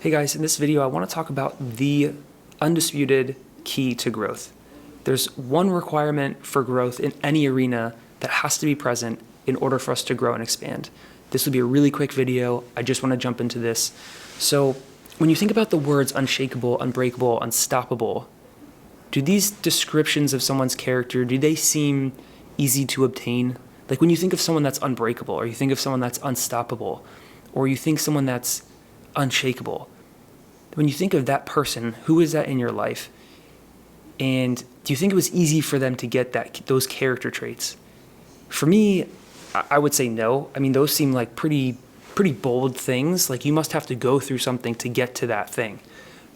Hey guys, in this video I want to talk about the undisputed key to growth. There's one requirement for growth in any arena that has to be present in order for us to grow and expand. This will be a really quick video. I just want to jump into this. So when you think about the words unshakable, unbreakable, unstoppable, do these descriptions of someone's character, do they seem easy to obtain? Like when you think of someone that's unbreakable, or you think of someone that's unstoppable, or you think someone that's unshakable, when you think of that person, who is that in your life? And do you think it was easy for them to get those character traits? For me, I would say no. I mean, those seem like pretty bold things. Like you must have to go through something to get to that thing,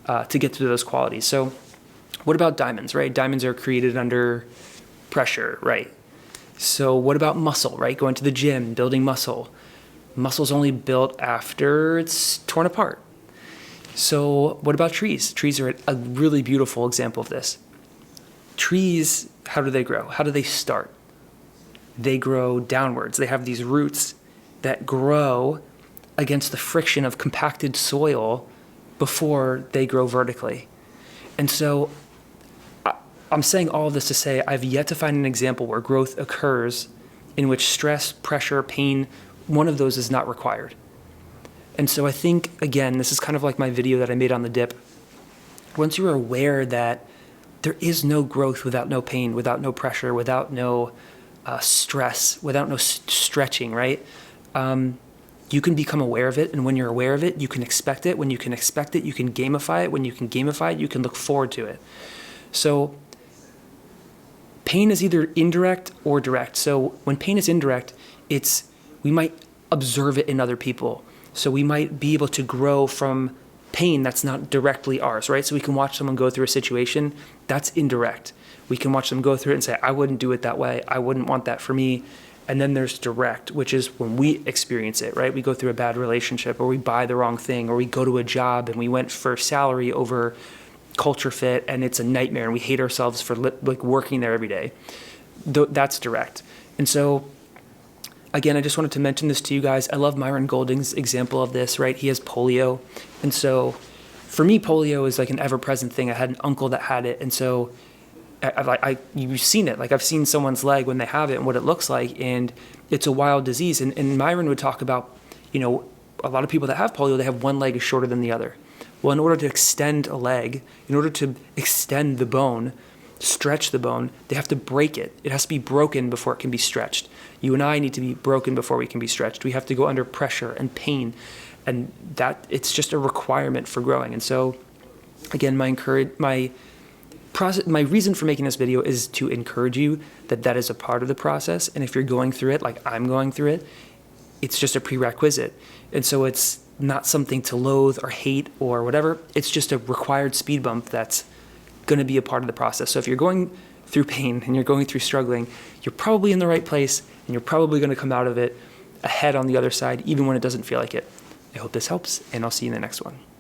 to get to those qualities. So what about diamonds, right? Diamonds are created under pressure, right? So what about muscle, right? Going to the gym, building muscle. Muscle's only built after it's torn apart. So what about trees? Trees are a really beautiful example of this. Trees, how do they grow? How do they start? They grow downwards. They have these roots that grow against the friction of compacted soil before they grow vertically. And so I'm saying all of this to say I've yet to find an example where growth occurs in which stress, pressure, pain, one of those is not required. And so I think, again, this is kind of like my video that I made on the dip. Once you're aware that there is no growth without no pain, without no pressure, without no stress, without no stretching, right? You can become aware of it. And when you're aware of it, you can expect it. When you can expect it, you can gamify it. When you can gamify it, you can look forward to it. So pain is either indirect or direct. So when pain is indirect, we might observe it in other people. So we might be able to grow from pain that's not directly ours, right? So we can watch someone go through a situation that's indirect. We can watch them go through it and say, I wouldn't do it that way. I wouldn't want that for me. And then there's direct, which is when we experience it, right? We go through a bad relationship, or we buy the wrong thing, or we go to a job and we went for salary over culture fit and it's a nightmare and we hate ourselves for like working there every day. That's direct. And so again, I just wanted to mention this to you guys. I love Myron Golding's example of this, right? He has polio. And so for me, polio is like an ever-present thing. I had an uncle that had it. And so you've seen it. Like I've seen someone's leg when they have it and what it looks like. And it's a wild disease. And Myron would talk about, a lot of people that have polio, they have one leg is shorter than the other. Well, in order to extend a leg, in order to extend the bone, stretch the bone, they have to break it. It has to be broken before it can be stretched. You and I need to be broken before we can be stretched. We have to go under pressure and pain, and that it's just a requirement for growing. And so, again, my reason for making this video is to encourage you that is a part of the process. And if you're going through it, like I'm going through it, it's just a prerequisite. And so it's not something to loathe or hate or whatever. It's just a required speed bump that's going to be a part of the process. So if you're going through pain and you're going through struggling, you're probably in the right place and you're probably going to come out of it ahead on the other side, even when it doesn't feel like it. I hope this helps, and I'll see you in the next one.